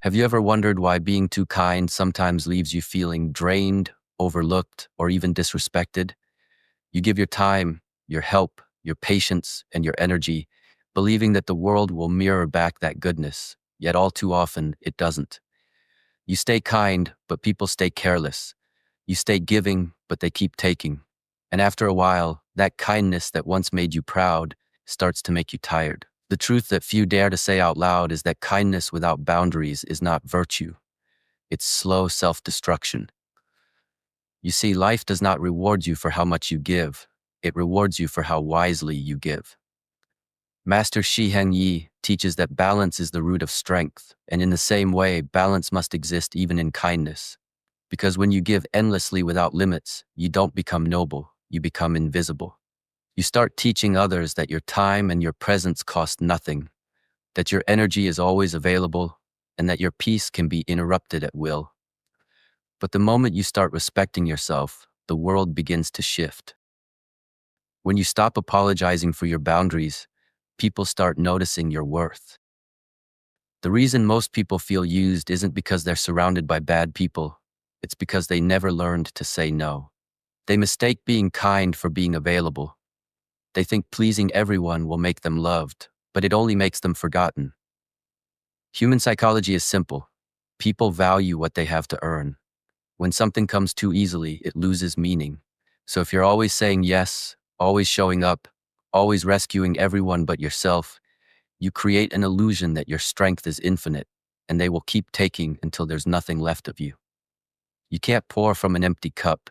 Have you ever wondered why being too kind sometimes leaves you feeling drained, overlooked, or even disrespected? You give your time, your help, your patience, and your energy, believing that the world will mirror back that goodness, yet all too often it doesn't. You stay kind, but people stay careless. You stay giving, but they keep taking. And after a while, that kindness that once made you proud starts to make you tired. The truth that few dare to say out loud is that kindness without boundaries is not virtue. It's slow self-destruction. You see, life does not reward you for how much you give. It rewards you for how wisely you give. Master Shi Heng Yi teaches that balance is the root of strength, and in the same way, balance must exist even in kindness. Because when you give endlessly without limits, you don't become noble, you become invisible. You start teaching others that your time and your presence cost nothing, that your energy is always available, and that your peace can be interrupted at will. But the moment you start respecting yourself, the world begins to shift. When you stop apologizing for your boundaries, people start noticing your worth. The reason most people feel used isn't because they're surrounded by bad people, it's because they never learned to say no. They mistake being kind for being available. They think pleasing everyone will make them loved, but it only makes them forgotten. Human psychology is simple. People value what they have to earn. When something comes too easily, it loses meaning. So if you're always saying yes, always showing up, always rescuing everyone but yourself, you create an illusion that your strength is infinite, and they will keep taking until there's nothing left of you. You can't pour from an empty cup.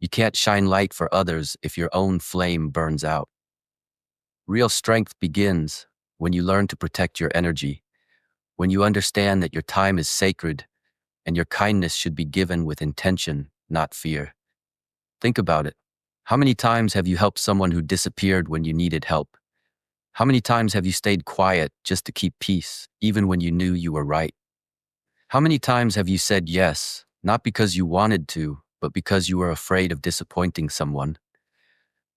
You can't shine light for others if your own flame burns out. Real strength begins when you learn to protect your energy, when you understand that your time is sacred and your kindness should be given with intention, not fear. Think about it. How many times have you helped someone who disappeared when you needed help? How many times have you stayed quiet just to keep peace, even when you knew you were right? How many times have you said yes, not because you wanted to, but because you were afraid of disappointing someone?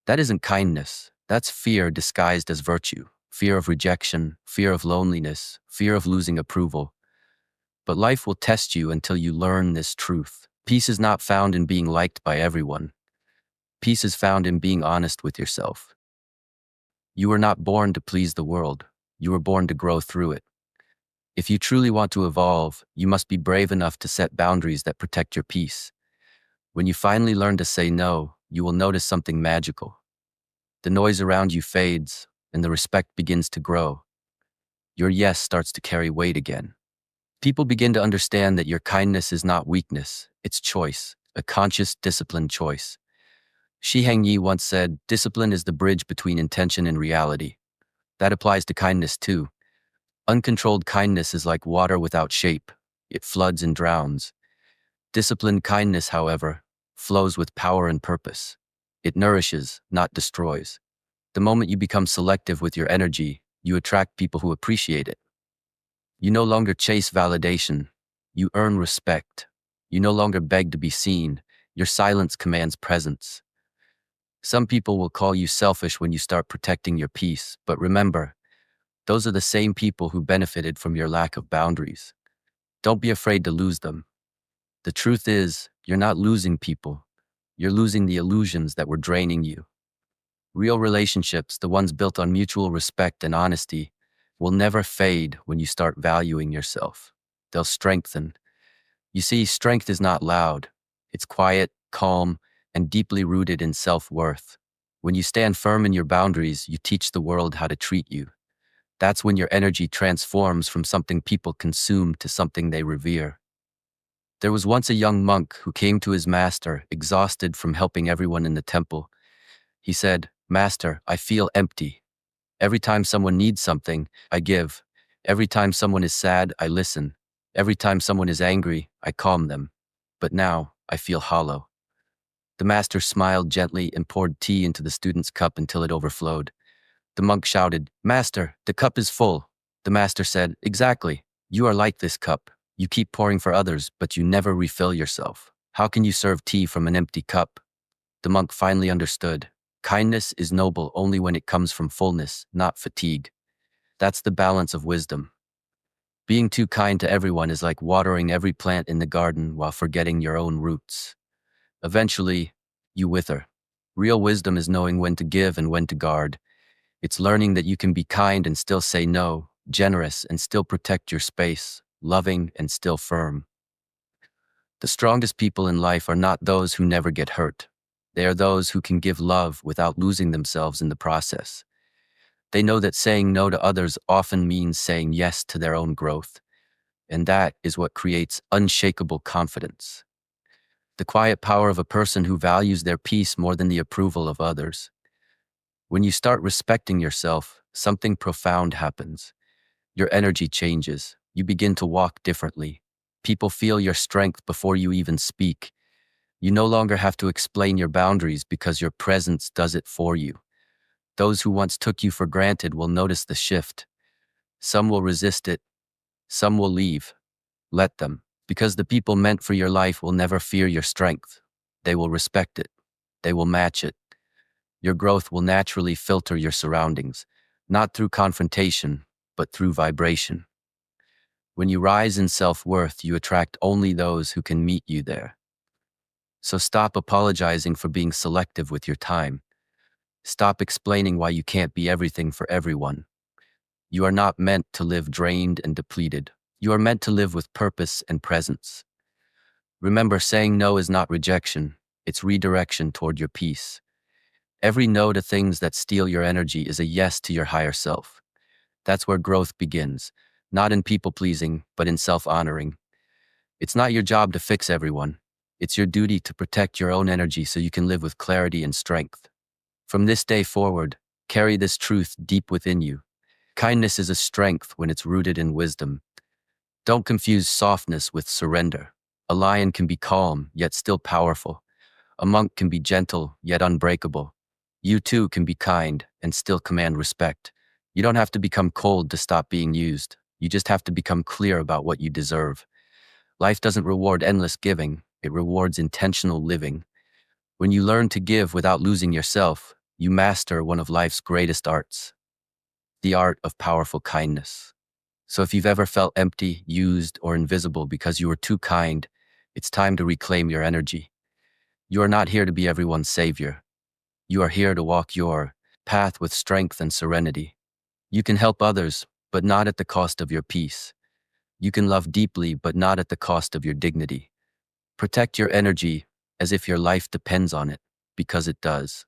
That isn't kindness. That's fear disguised as virtue. Fear of rejection, fear of loneliness, fear of losing approval. But life will test you until you learn this truth. Peace is not found in being liked by everyone. Peace is found in being honest with yourself. You were not born to please the world. You were born to grow through it. If you truly want to evolve, you must be brave enough to set boundaries that protect your peace. When you finally learn to say no, you will notice something magical. The noise around you fades, and the respect begins to grow. Your yes starts to carry weight again. People begin to understand that your kindness is not weakness, it's choice, a conscious, disciplined choice. Shi Heng Yi once said, "Discipline is the bridge between intention and reality." That applies to kindness too. Uncontrolled kindness is like water without shape. It floods and drowns. Disciplined kindness, however, flows with power and purpose. It nourishes, not destroys. The moment you become selective with your energy, you attract people who appreciate it. You no longer chase validation. You earn respect. You no longer beg to be seen. Your silence commands presence. Some people will call you selfish when you start protecting your peace, but remember, those are the same people who benefited from your lack of boundaries. Don't be afraid to lose them. The truth is, you're not losing people. You're losing the illusions that were draining you. Real relationships, the ones built on mutual respect and honesty, will never fade when you start valuing yourself. They'll strengthen. You see, strength is not loud. It's quiet, calm, and deeply rooted in self-worth. When you stand firm in your boundaries, you teach the world how to treat you. That's when your energy transforms from something people consume to something they revere. There was once a young monk who came to his master, exhausted from helping everyone in the temple. He said, "Master, I feel empty. Every time someone needs something, I give. Every time someone is sad, I listen. Every time someone is angry, I calm them. But now, I feel hollow." The master smiled gently and poured tea into the student's cup until it overflowed. The monk shouted, "Master, the cup is full." The master said, "Exactly. You are like this cup. You keep pouring for others, but you never refill yourself. How can you serve tea from an empty cup?" The monk finally understood. Kindness is noble only when it comes from fullness, not fatigue. That's the balance of wisdom. Being too kind to everyone is like watering every plant in the garden while forgetting your own roots. Eventually, you wither. Real wisdom is knowing when to give and when to guard. It's learning that you can be kind and still say no, generous and still protect your space, loving and still firm. The strongest people in life are not those who never get hurt. They are those who can give love without losing themselves in the process. They know that saying no to others often means saying yes to their own growth, and that is what creates unshakable confidence. The quiet power of a person who values their peace more than the approval of others. When you start respecting yourself, something profound happens. Your energy changes. You begin to walk differently. People feel your strength before you even speak. You no longer have to explain your boundaries because your presence does it for you. Those who once took you for granted will notice the shift. Some will resist it. Some will leave. Let them, because the people meant for your life will never fear your strength. They will respect it. They will match it. Your growth will naturally filter your surroundings, not through confrontation, but through vibration. When you rise in self-worth, you attract only those who can meet you there. So stop apologizing for being selective with your time. Stop explaining why you can't be everything for everyone. You are not meant to live drained and depleted. You are meant to live with purpose and presence. Remember, saying no is not rejection, it's redirection toward your peace. Every no to things that steal your energy is a yes to your higher self. That's where growth begins, not in people-pleasing, but in self-honoring. It's not your job to fix everyone. It's your duty to protect your own energy so you can live with clarity and strength. From this day forward, carry this truth deep within you. Kindness is a strength when it's rooted in wisdom. Don't confuse softness with surrender. A lion can be calm, yet still powerful. A monk can be gentle, yet unbreakable. You too can be kind and still command respect. You don't have to become cold to stop being used. You just have to become clear about what you deserve. Life doesn't reward endless giving, it rewards intentional living. When you learn to give without losing yourself, you master one of life's greatest arts, the art of powerful kindness. So if you've ever felt empty, used, or invisible because you were too kind, it's time to reclaim your energy. You are not here to be everyone's savior. You are here to walk your path with strength and serenity. You can help others, but not at the cost of your peace. You can love deeply, but not at the cost of your dignity. Protect your energy as if your life depends on it, because it does.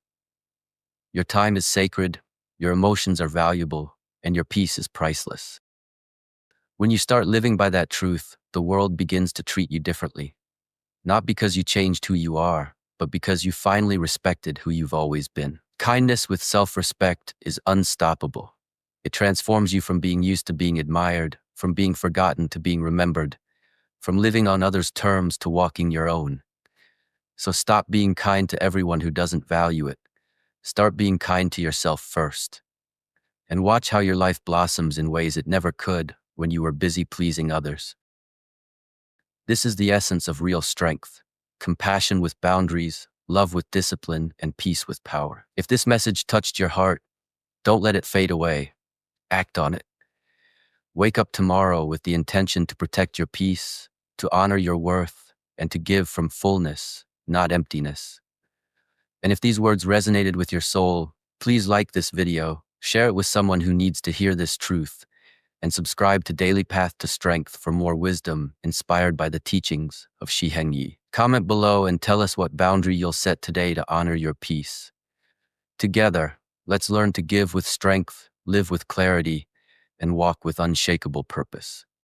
Your time is sacred, your emotions are valuable, and your peace is priceless. When you start living by that truth, the world begins to treat you differently. Not because you changed who you are, but because you finally respected who you've always been. Kindness with self-respect is unstoppable. It transforms you from being used to being admired, from being forgotten to being remembered, from living on others' terms to walking your own. So stop being kind to everyone who doesn't value it. Start being kind to yourself first. And watch how your life blossoms in ways it never could when you were busy pleasing others. This is the essence of real strength: compassion with boundaries, love with discipline, and peace with power. If this message touched your heart, don't let it fade away. Act on it. Wake up tomorrow with the intention to protect your peace, to honor your worth, and to give from fullness, not emptiness. And if these words resonated with your soul, please like this video, share it with someone who needs to hear this truth, and subscribe to Daily Path to Strength for more wisdom inspired by the teachings of Shi Heng Yi. Comment below and tell us what boundary you'll set today to honor your peace. Together, let's learn to give with strength, live with clarity, and walk with unshakable purpose.